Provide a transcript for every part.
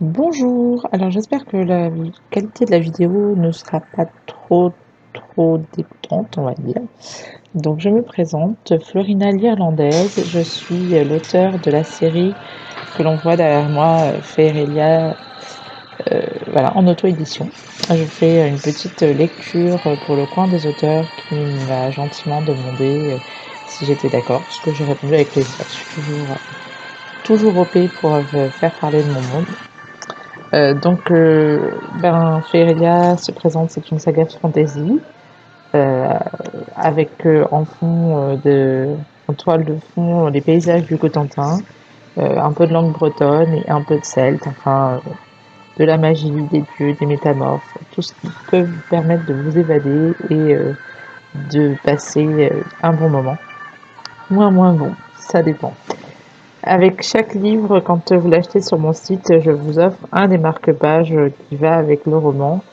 Bonjour, alors j'espère que la qualité de la vidéo ne sera pas trop dégoûtante, on va dire. Donc je me présente, Florina l'Irlandaise, je suis l'auteure de la série que l'on voit derrière moi, Ferelia, voilà, en auto-édition. Je fais une petite lecture pour le coin des auteurs qui m'a gentiment demandé si j'étais d'accord, ce que j'ai répondu avec plaisir. Je suis toujours OP pour faire parler de mon monde. Ferelia se présente, c'est une saga fantasy euh, avec en toile de fond les paysages du Cotentin, un peu de langue bretonne et un peu de celte, de la magie, des dieux, des métamorphes, tout ce qui peut vous permettre de vous évader et de passer un bon moment. Moins bon, ça dépend. Avec chaque livre, quand vous l'achetez sur mon site, je vous offre un des marque-pages qui va avec le roman,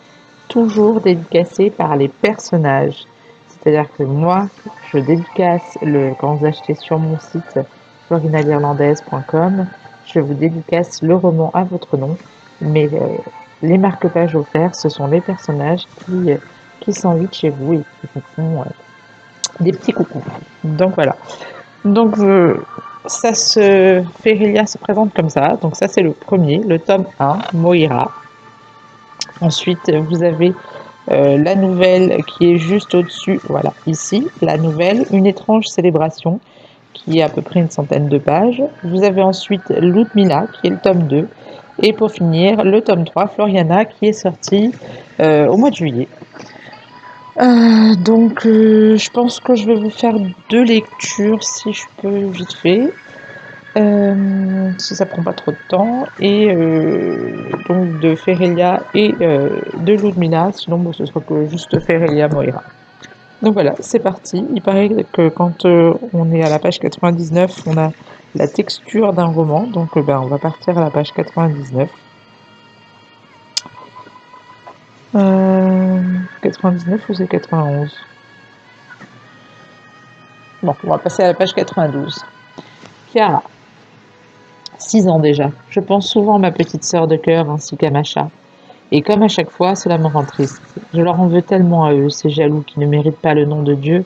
toujours dédicacé par les personnages. C'est-à-dire que moi, je dédicace quand vous achetez sur mon site florinalirlandaise.com, je vous dédicace le roman à votre nom, mais les marque-pages offerts, ce sont les personnages qui s'invitent chez vous et qui vous font des petits coucous. Donc voilà. Donc Ferelia se présente comme ça. Donc ça c'est le premier, le tome 1, Moira. Ensuite, vous avez la nouvelle qui est juste au-dessus, voilà, ici, la nouvelle, Une étrange célébration, qui est à peu près une centaine de pages. Vous avez ensuite Ludmilla, qui est le tome 2. Et pour finir, le tome 3, Floriana, qui est sorti au mois de juillet. Je pense que je vais vous faire deux lectures, si je peux, vite fait. Si ça prend pas trop de temps, et donc de Ferelia et de Ludmilla, sinon bon, ce sera que juste Ferelia Moira. Donc voilà, c'est parti. Il paraît que quand on est à la page 99, on a la texture d'un roman, donc on va partir à la page 99. 99 ou c'est 91? Bon, on va passer à la page 92. Chiara, 6 ans déjà. Je pense souvent à ma petite sœur de cœur ainsi qu'à Macha. Et comme à chaque fois, cela me rend triste. Je leur en veux tellement à eux, ces jaloux qui ne méritent pas le nom de Dieu,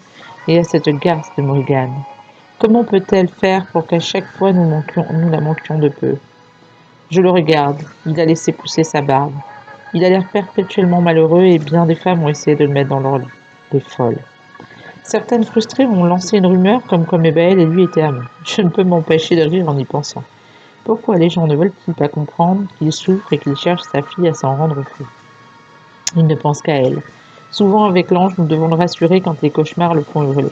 et à cette garce de Morrigan. Comment peut-elle faire pour qu'à chaque fois nous la manquions de peu? Je le regarde, il a laissé pousser sa barbe. Il a l'air perpétuellement malheureux et bien des femmes ont essayé de le mettre dans leur lit. Les folles. Certaines frustrées ont lancé une rumeur comme quoi Mabel et lui étaient amants. Je ne peux m'empêcher de rire en y pensant. Pourquoi les gens ne veulent-ils pas comprendre qu'il souffre et qu'il cherche sa fille à s'en rendre fou? Il ne pense qu'à elle. Souvent, avec l'ange, nous devons le rassurer quand les cauchemars le font hurler.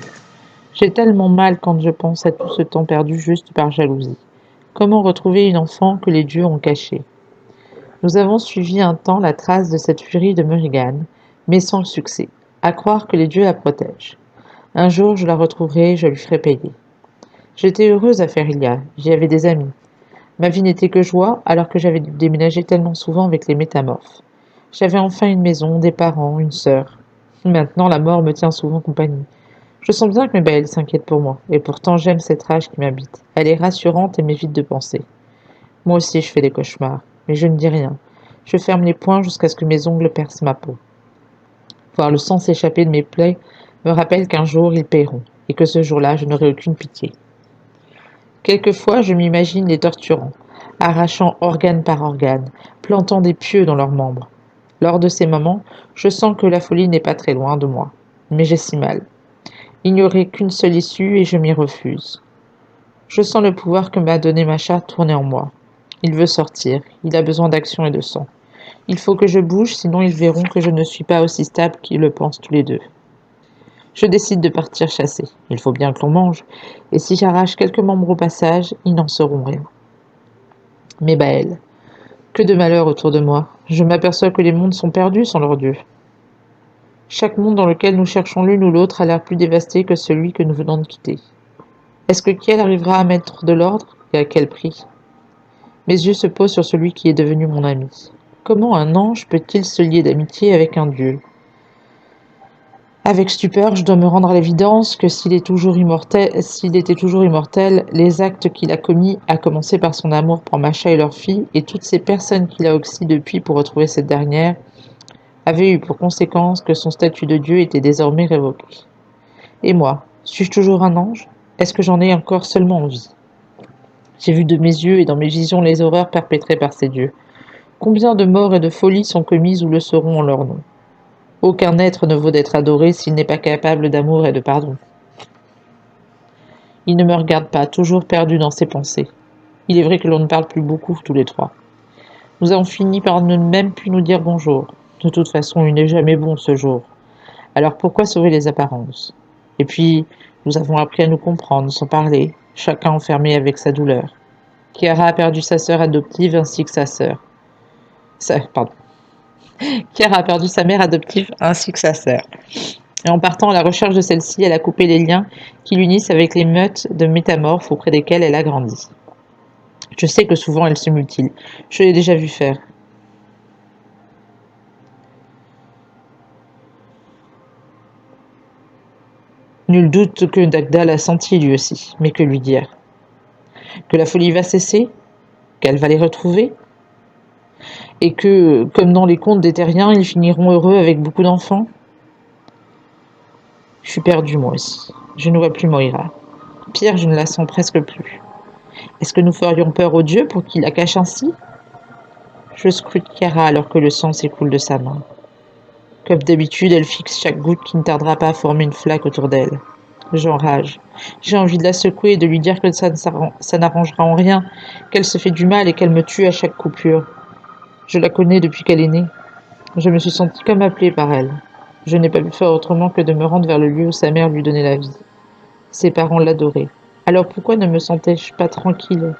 J'ai tellement mal quand je pense à tout ce temps perdu juste par jalousie. Comment retrouver une enfant que les dieux ont cachée? Nous avons suivi un temps la trace de cette furie de Morrigan, mais sans succès. À croire que les dieux la protègent. Un jour, je la retrouverai et je lui ferai payer. J'étais heureuse à Feria, j'y avais des amis. Ma vie n'était que joie, alors que j'avais déménagé tellement souvent avec les métamorphes. J'avais enfin une maison, des parents, une sœur. Maintenant, la mort me tient souvent compagnie. Je sens bien que Mabel s'inquiète pour moi, et pourtant j'aime cette rage qui m'habite. Elle est rassurante et m'évite de penser. Moi aussi je fais des cauchemars, mais je ne dis rien. Je ferme les poings jusqu'à ce que mes ongles percent ma peau. Voir le sang s'échapper de mes plaies me rappelle qu'un jour ils paieront, et que ce jour-là je n'aurai aucune pitié. Quelquefois je m'imagine les torturant, arrachant organe par organe, plantant des pieux dans leurs membres. Lors de ces moments, je sens que la folie n'est pas très loin de moi. Mais j'ai si mal. Il n'y aurait qu'une seule issue et je m'y refuse. Je sens le pouvoir que m'a donné Macha tourner en moi. Il veut sortir, il a besoin d'action et de sang. Il faut que je bouge, sinon ils verront que je ne suis pas aussi stable qu'ils le pensent tous les deux. Je décide de partir chasser. Il faut bien que l'on mange. Et si j'arrache quelques membres au passage, ils n'en sauront rien. Mais Baël, que de malheur autour de moi. Je m'aperçois que les mondes sont perdus sans leur Dieu. Chaque monde dans lequel nous cherchons l'une ou l'autre a l'air plus dévasté que celui que nous venons de quitter. Est-ce que Kiel arrivera à mettre de l'ordre et à quel prix? Mes yeux se posent sur celui qui est devenu mon ami. Comment un ange peut-il se lier d'amitié avec un dieu? Avec stupeur, je dois me rendre à l'évidence que s'il était toujours immortel, les actes qu'il a commis, à commencer par son amour pour Macha et leur fille, et toutes ces personnes qu'il a oxy depuis pour retrouver cette dernière, avaient eu pour conséquence que son statut de Dieu était désormais révoqué. Et moi, suis-je toujours un ange? Est-ce que j'en ai encore seulement envie? J'ai vu de mes yeux et dans mes visions les horreurs perpétrées par ces dieux. Combien de morts et de folies sont commises ou le seront en leur nom? Aucun être ne vaut d'être adoré s'il n'est pas capable d'amour et de pardon. Il ne me regarde pas, toujours perdu dans ses pensées. Il est vrai que l'on ne parle plus beaucoup tous les trois. Nous avons fini par ne même plus nous dire bonjour. De toute façon, il n'est jamais bon ce jour. Alors pourquoi sauver les apparences? Et puis, nous avons appris à nous comprendre sans parler, chacun enfermé avec sa douleur. Chiara a perdu sa sœur adoptive ainsi que sa sœur. Chiara a perdu sa mère adoptive ainsi que sa sœur. Et en partant à la recherche de celle-ci, elle a coupé les liens qui l'unissent avec les meutes de métamorphes auprès desquelles elle a grandi. Je sais que souvent elle se mutile. Je l'ai déjà vu faire. Nul doute que Dagda l'a senti lui aussi, mais que lui dire? Que la folie va cesser? Qu'elle va les retrouver? Et que, comme dans les contes des terriens, ils finiront heureux avec beaucoup d'enfants? Je suis perdue moi aussi. Je ne vois plus Moira. Pire, je ne la sens presque plus. Est-ce que nous ferions peur aux dieux pour qu'ils la cachent ainsi? Je scrute Chiara alors que le sang s'écoule de sa main. Comme d'habitude, elle fixe chaque goutte qui ne tardera pas à former une flaque autour d'elle. J'enrage. J'ai envie de la secouer et de lui dire que ça n'arrangera en rien, qu'elle se fait du mal et qu'elle me tue à chaque coupure. Je la connais depuis qu'elle est née. Je me suis sentie comme appelée par elle. Je n'ai pas pu faire autrement que de me rendre vers le lieu où sa mère lui donnait la vie. Ses parents l'adoraient. Alors pourquoi ne me sentais-je pas tranquille?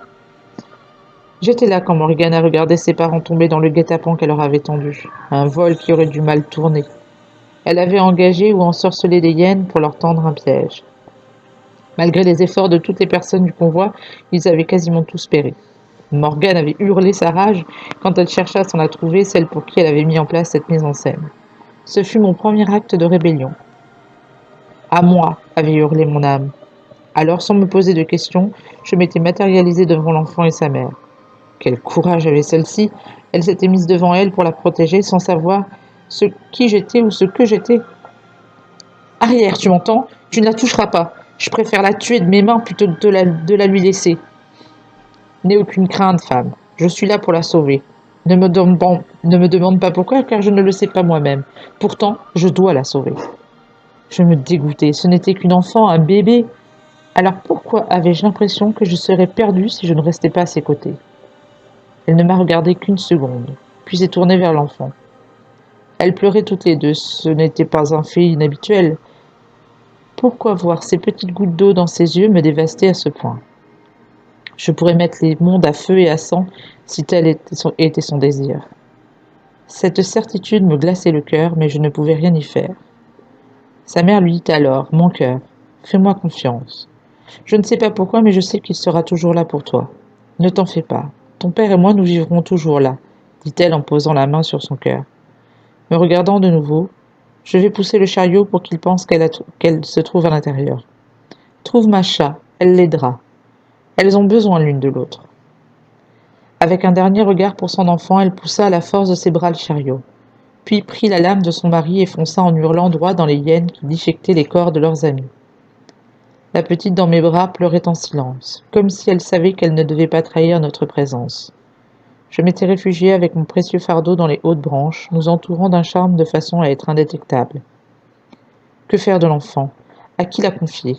J'étais là quand Morgane a regardé ses parents tomber dans le guet-apens qu'elle leur avait tendu. Un vol qui aurait dû mal tourner. Elle avait engagé ou ensorcelé des hyènes pour leur tendre un piège. Malgré les efforts de toutes les personnes du convoi, ils avaient quasiment tous péri. Morgane avait hurlé sa rage quand elle chercha à s'en la trouver, celle pour qui elle avait mis en place cette mise en scène. Ce fut mon premier acte de rébellion. À moi, avait hurlé mon âme. Alors, sans me poser de questions, je m'étais matérialisée devant l'enfant et sa mère. Quel courage avait celle-ci! Elle s'était mise devant elle pour la protéger sans savoir qui j'étais ou ce que j'étais. Arrière, tu m'entends? Tu ne la toucheras pas. Je préfère la tuer de mes mains plutôt que de la lui laisser. N'aie aucune crainte, femme. Je suis là pour la sauver. Ne me demande pas pourquoi, car je ne le sais pas moi-même. Pourtant, je dois la sauver. Je me dégoûtais. Ce n'était qu'une enfant, un bébé. Alors pourquoi avais-je l'impression que je serais perdue si je ne restais pas à ses côtés? Elle ne m'a regardé qu'une seconde, puis s'est tournée vers l'enfant. Elles pleuraient toutes les deux. Ce n'était pas un fait inhabituel. Pourquoi voir ces petites gouttes d'eau dans ses yeux me dévaster à ce point? Je pourrais mettre les mondes à feu et à sang si tel était son désir. Cette certitude me glaçait le cœur, mais je ne pouvais rien y faire. Sa mère lui dit alors, mon cœur, fais-moi confiance. Je ne sais pas pourquoi, mais je sais qu'il sera toujours là pour toi. Ne t'en fais pas. Ton père et moi, nous vivrons toujours là, dit-elle en posant la main sur son cœur. Me regardant de nouveau, je vais pousser le chariot pour qu'il pense qu'elle se trouve à l'intérieur. Trouve Macha, elle l'aidera. Elles ont besoin l'une de l'autre. Avec un dernier regard pour son enfant, elle poussa à la force de ses bras le chariot, puis prit la lame de son mari et fonça en hurlant droit dans les hyènes qui disjectaient les corps de leurs amis. La petite dans mes bras pleurait en silence, comme si elle savait qu'elle ne devait pas trahir notre présence. Je m'étais réfugiée avec mon précieux fardeau dans les hautes branches, nous entourant d'un charme de façon à être indétectable. Que faire de l'enfant? À qui la confier?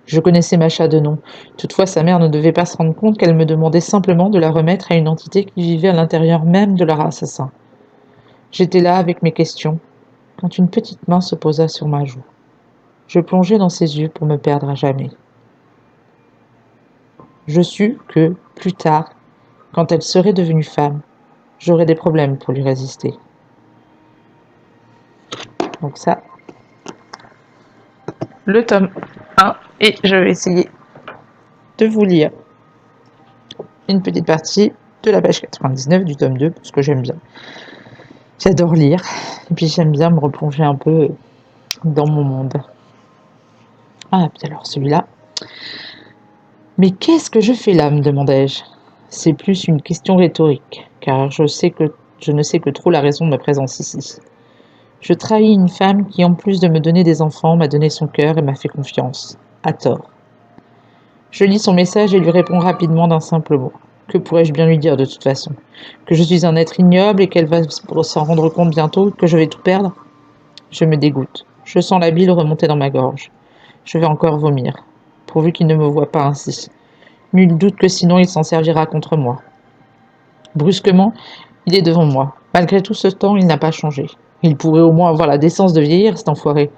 Je connaissais Macha de nom. Toutefois, sa mère ne devait pas se rendre compte qu'elle me demandait simplement de la remettre à une entité qui vivait à l'intérieur même de leur assassin. J'étais là avec mes questions, quand une petite main se posa sur ma joue. Je plongeai dans ses yeux pour me perdre à jamais. Je sus que, plus tard, quand elle serait devenue femme, j'aurais des problèmes pour lui résister. Donc ça, le tome 1, et je vais essayer de vous lire une petite partie de la page 99 du tome 2, parce que j'aime bien. J'adore lire, et puis j'aime bien me replonger un peu dans mon monde. Ah, puis alors celui-là. Mais qu'est-ce que je fais là, me demandai-je. C'est plus une question rhétorique, car je ne sais que trop la raison de ma présence ici. Je trahis une femme qui, en plus de me donner des enfants, m'a donné son cœur et m'a fait confiance, à tort. Je lis son message et lui réponds rapidement d'un simple mot. Que pourrais-je bien lui dire de toute façon? Que je suis un être ignoble et qu'elle va s'en rendre compte bientôt, que je vais tout perdre? Je me dégoûte. Je sens la bile remonter dans ma gorge. Je vais encore vomir, pourvu qu'il ne me voie pas ainsi. Nul doute que sinon il s'en servira contre moi. Brusquement, il est devant moi. Malgré tout ce temps, il n'a pas changé. Il pourrait au moins avoir la décence de vieillir, cet enfoiré.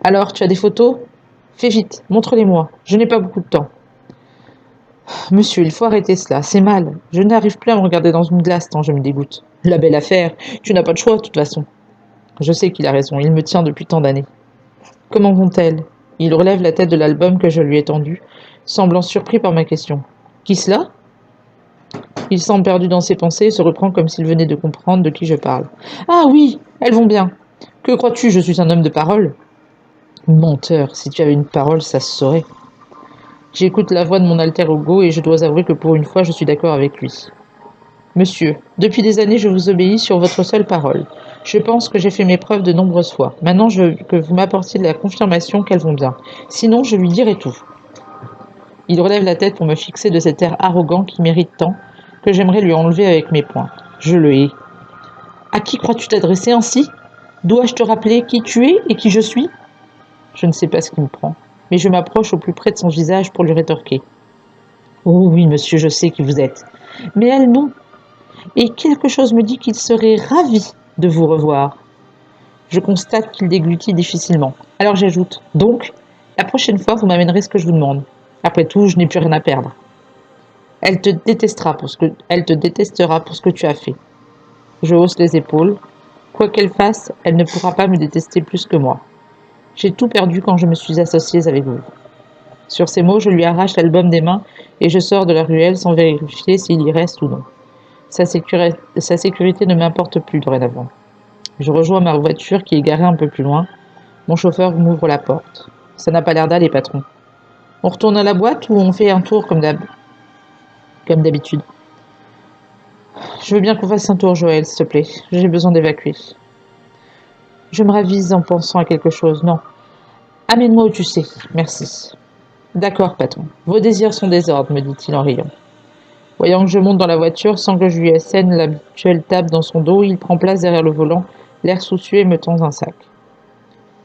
Alors, tu as des photos? Fais vite, montre-les-moi. Je n'ai pas beaucoup de temps. Monsieur, il faut arrêter cela, c'est mal. Je n'arrive plus à me regarder dans une glace tant je me dégoûte. La belle affaire, tu n'as pas de choix de toute façon. Je sais qu'il a raison, il me tient depuis tant d'années. Comment vont-elles? Il relève la tête de l'album que je lui ai tendu, semblant surpris par ma question. Qui cela? Il semble perdu dans ses pensées et se reprend comme s'il venait de comprendre de qui je parle. Ah oui, elles vont bien. Que crois-tu, je suis un homme de parole? Menteur, si tu avais une parole, ça se saurait. J'écoute la voix de mon alter ego et je dois avouer que pour une fois je suis d'accord avec lui. Monsieur, depuis des années je vous obéis sur votre seule parole. Je pense que j'ai fait mes preuves de nombreuses fois. Maintenant je veux que vous m'apportiez la confirmation qu'elles vont bien. Sinon je lui dirai tout. Il relève la tête pour me fixer de cet air arrogant qui mérite tant que j'aimerais lui enlever avec mes poings. Je le hais. À qui crois-tu t'adresser ainsi? Dois-je te rappeler qui tu es et qui je suis? Je ne sais pas ce qui me prend, mais je m'approche au plus près de son visage pour lui rétorquer. Oh oui, monsieur, je sais qui vous êtes. Mais elle, non. Et quelque chose me dit qu'il serait ravi de vous revoir. Je constate qu'il déglutit difficilement. Alors j'ajoute. Donc, la prochaine fois, vous m'amènerez ce que je vous demande. Après tout, je n'ai plus rien à perdre. Elle te détestera pour elle te détestera pour ce que tu as fait. Je hausse les épaules. Quoi qu'elle fasse, elle ne pourra pas me détester plus que moi. J'ai tout perdu quand je me suis associée avec vous. Sur ces mots, je lui arrache l'album des mains et je sors de la ruelle sans vérifier s'il y reste ou non. Sa sécurité ne m'importe plus dorénavant. Je rejoins ma voiture qui est garée un peu plus loin. Mon chauffeur m'ouvre la porte. Ça n'a pas l'air d'aller, patron. On retourne à la boîte ou on fait un tour comme d'habitude? Je veux bien qu'on fasse un tour, Joël, s'il te plaît. J'ai besoin d'évacuer. Je me ravise en pensant à quelque chose. Non. Amène-moi où tu sais. Merci. D'accord, patron. Vos désirs sont des ordres, me dit-il en riant. Voyant que je monte dans la voiture sans que je lui assène l'habituelle tape dans son dos, il prend place derrière le volant, l'air soucieux et me tend un sac.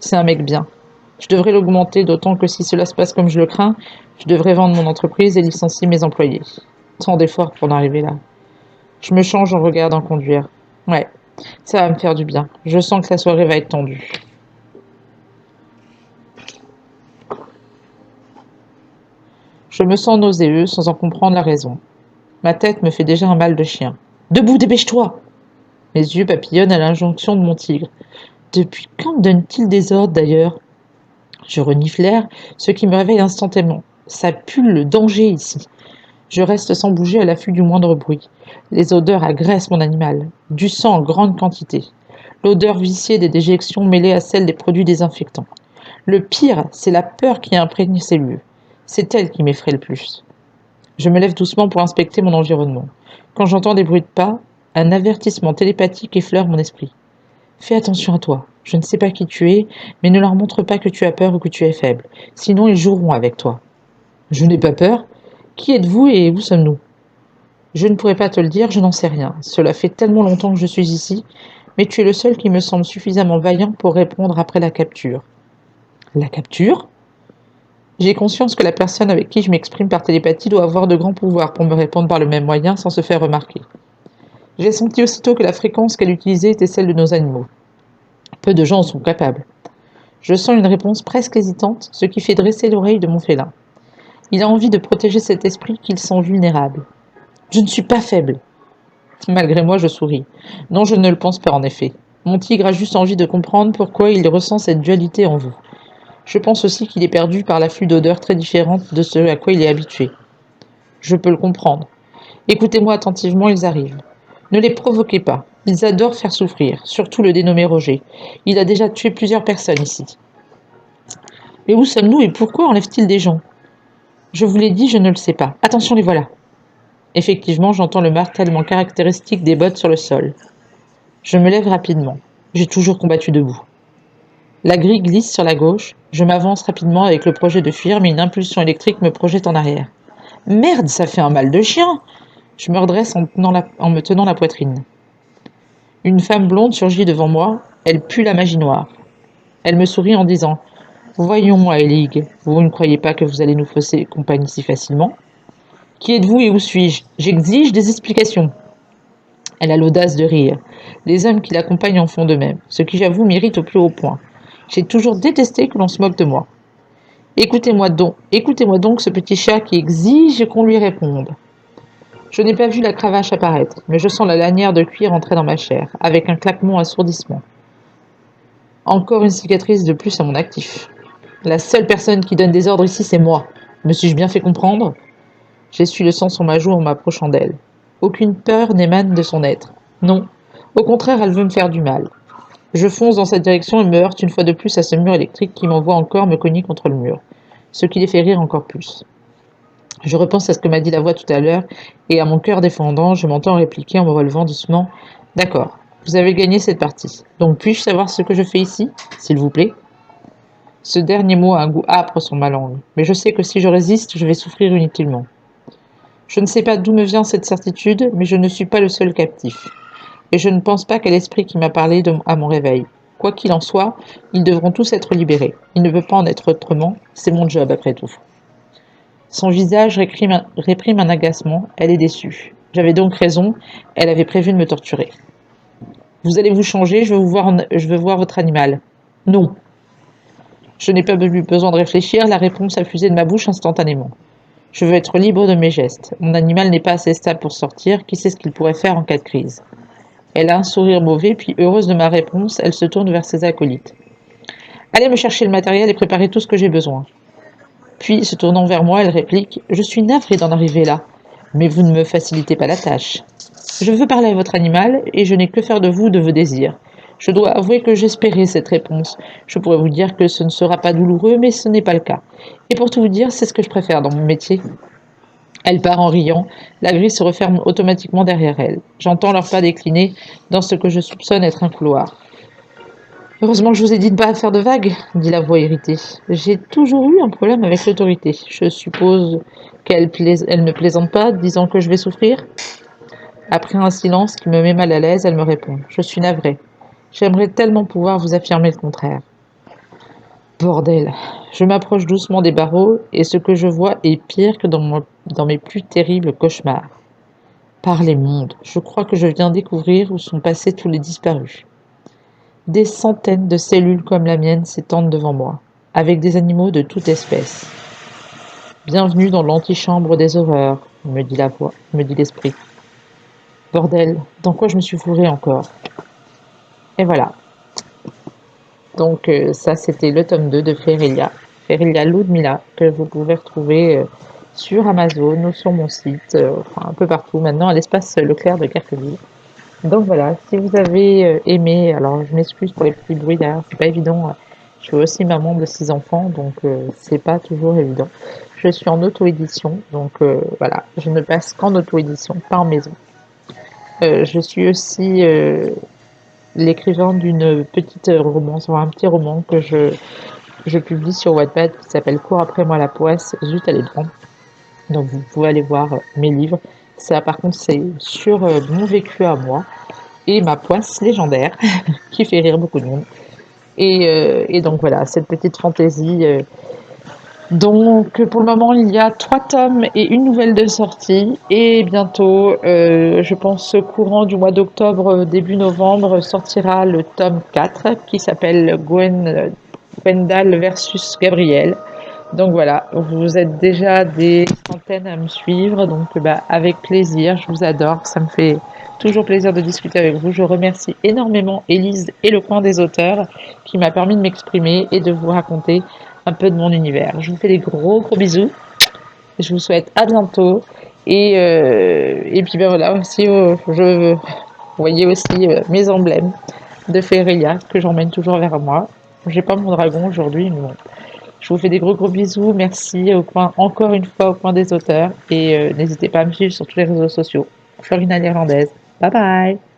C'est un mec bien. Je devrais l'augmenter, d'autant que si cela se passe comme je le crains, je devrais vendre mon entreprise et licencier mes employés. Tant d'efforts pour en arriver là. Je me change en le regardant conduire. Ouais, ça va me faire du bien. Je sens que la soirée va être tendue. Je me sens nauséeux sans en comprendre la raison. Ma tête me fait déjà un mal de chien. Debout, dépêche-toi! Mes yeux papillonnent à l'injonction de mon tigre. Depuis quand me donne-t-il des ordres d'ailleurs? Je renifle l'air, ce qui me réveille instantanément. Ça pue le danger ici. Je reste sans bouger à l'affût du moindre bruit. Les odeurs agressent mon animal. Du sang en grande quantité. L'odeur viciée des déjections mêlée à celle des produits désinfectants. Le pire, c'est la peur qui imprègne ces lieux. C'est elle qui m'effraie le plus. Je me lève doucement pour inspecter mon environnement. Quand j'entends des bruits de pas, un avertissement télépathique effleure mon esprit. Fais attention à toi. Je ne sais pas qui tu es, mais ne leur montre pas que tu as peur ou que tu es faible. Sinon, ils joueront avec toi. Je n'ai pas peur. Qui êtes-vous et où sommes-nous? Je ne pourrais pas te le dire, je n'en sais rien. Cela fait tellement longtemps que je suis ici, mais tu es le seul qui me semble suffisamment vaillant pour répondre après la capture. La capture? J'ai conscience que la personne avec qui je m'exprime par télépathie doit avoir de grands pouvoirs pour me répondre par le même moyen sans se faire remarquer. J'ai senti aussitôt que la fréquence qu'elle utilisait était celle de nos animaux. Peu de gens en sont capables. Je sens une réponse presque hésitante, ce qui fait dresser l'oreille de mon félin. Il a envie de protéger cet esprit qu'il sent vulnérable. Je ne suis pas faible. Malgré moi, je souris. Non, je ne le pense pas en effet. Mon tigre a juste envie de comprendre pourquoi il ressent cette dualité en vous. Je pense aussi qu'il est perdu par l'afflux d'odeurs très différentes de ce à quoi il est habitué. Je peux le comprendre. Écoutez-moi attentivement, ils arrivent. Ne les provoquez pas. Ils adorent faire souffrir, surtout le dénommé Roger. Il a déjà tué plusieurs personnes ici. Mais où sommes-nous et pourquoi enlève-t-il des gens? Je vous l'ai dit, je ne le sais pas. Attention, les voilà. Effectivement, j'entends le martèlement caractéristique des bottes sur le sol. Je me lève rapidement. J'ai toujours combattu debout. La grille glisse sur la gauche. Je m'avance rapidement avec le projet de fuir, mais une impulsion électrique me projette en arrière. Merde, ça fait un mal de chien! Je me redresse en me tenant la poitrine. Une femme blonde surgit devant moi. Elle pue la magie noire. Elle me sourit en disant: Voyons, Aelig, vous ne croyez pas que vous allez nous fausser compagnie si facilement? Qui êtes-vous et où suis-je? J'exige des explications. Elle a l'audace de rire. Les hommes qui l'accompagnent en font de même, ce qui, j'avoue, m'irrite au plus haut point. J'ai toujours détesté que l'on se moque de moi. Écoutez-moi donc ce petit chat qui exige qu'on lui réponde. Je n'ai pas vu la cravache apparaître, mais je sens la lanière de cuir entrer dans ma chair, avec un claquement assourdissant. Encore une cicatrice de plus à mon actif. La seule personne qui donne des ordres ici, c'est moi. Me suis-je bien fait comprendre? J'essuie le sang sur ma joue en m'approchant d'elle. Aucune peur n'émane de son être. Non. Au contraire, elle veut me faire du mal. Je fonce dans cette direction et me heurte une fois de plus à ce mur électrique qui m'envoie encore me cogner contre le mur, ce qui les fait rire encore plus. Je repense à ce que m'a dit la voix tout à l'heure, et à mon cœur défendant, je m'entends répliquer en me relevant doucement. D'accord, vous avez gagné cette partie. Donc puis-je savoir ce que je fais ici, s'il vous plaît? Ce dernier mot a un goût âpre sur ma langue, mais je sais que si je résiste, je vais souffrir inutilement. Je ne sais pas d'où me vient cette certitude, mais je ne suis pas le seul captif. Et je ne pense pas qu'à l'esprit qui m'a parlé à mon réveil. Quoi qu'il en soit, ils devront tous être libérés. Il ne peut pas en être autrement, c'est mon job après tout. Son visage réprime un agacement, elle est déçue. J'avais donc raison, elle avait prévu de me torturer. Vous allez vous changer, je veux voir votre animal. Non. Je n'ai pas eu besoin de réfléchir, la réponse a fusé de ma bouche instantanément. Je veux être libre de mes gestes. Mon animal n'est pas assez stable pour sortir, qui sait ce qu'il pourrait faire en cas de crise. Elle a un sourire mauvais, puis heureuse de ma réponse, elle se tourne vers ses acolytes. Allez me chercher le matériel et préparez tout ce que j'ai besoin. Puis, se tournant vers moi, elle réplique: Je suis navrée d'en arriver là, mais vous ne me facilitez pas la tâche. Je veux parler à votre animal et je n'ai que faire de vous de vos désirs. Je dois avouer que j'espérais cette réponse. Je pourrais vous dire que ce ne sera pas douloureux, mais ce n'est pas le cas. Et pour tout vous dire, c'est ce que je préfère dans mon métier. Elle part en riant, la grille se referme automatiquement derrière elle. J'entends leurs pas décliner dans ce que je soupçonne être un couloir. Heureusement que je vous ai dit de ne pas faire de vagues, dit la voix irritée. J'ai toujours eu un problème avec l'autorité. Je suppose elle ne plaisante pas, disant que je vais souffrir. Après un silence qui me met mal à l'aise, elle me répond. Je suis navrée. J'aimerais tellement pouvoir vous affirmer le contraire. Bordel. Je m'approche doucement des barreaux et ce que je vois est pire que dans mes plus terribles cauchemars. Par les mondes, je crois que je viens découvrir où sont passés tous les disparus. Des centaines de cellules comme la mienne s'étendent devant moi, avec des animaux de toute espèce. Bienvenue dans l'antichambre des horreurs, me dit la voix, me dit l'esprit. Bordel, dans quoi je me suis fourré encore? Et voilà. Donc ça, c'était le tome 2 de Ferelia, Ferelia Ludmila, que vous pouvez retrouver sur Amazon ou sur mon site, enfin un peu partout maintenant, à l'espace Leclerc de Kerqueville. Donc voilà, si vous avez aimé, alors je m'excuse pour les petits bruits derrière, c'est pas évident. Je suis aussi maman de 6 enfants, donc c'est pas toujours évident. Je suis en auto-édition, donc voilà, je ne passe qu'en auto-édition, pas en maison. Je suis aussi l'écrivain d'une petite romance, un petit roman que je publie sur Wattpad qui s'appelle Cours après moi la poisse, zut elle est grande. Donc vous pouvez aller voir mes livres. Ça par contre c'est sur mon vécu à moi et ma poisse légendaire qui fait rire beaucoup de monde. Et donc voilà, cette petite fantaisie. Donc pour le moment il y a 3 tomes et une nouvelle de sortie et bientôt, je pense courant du mois d'octobre, début novembre, sortira le tome 4 qui s'appelle Gwendal versus Gabriel. Donc voilà, vous êtes déjà des centaines à me suivre, donc avec plaisir, je vous adore, ça me fait toujours plaisir de discuter avec vous. Je remercie énormément Élise et le coin des auteurs qui m'a permis de m'exprimer et de vous raconter un peu de mon univers. Je vous fais des gros bisous, je vous souhaite à bientôt et puis voilà, si je Vous voyez aussi mes emblèmes de Feria que j'emmène toujours vers moi. J'ai pas mon dragon aujourd'hui, mais bon. Je vous fais des gros bisous. Merci au coin, encore une fois au coin des auteurs. Et n'hésitez pas à me suivre sur tous les réseaux sociaux. Florina l'Irlandaise. Bye bye!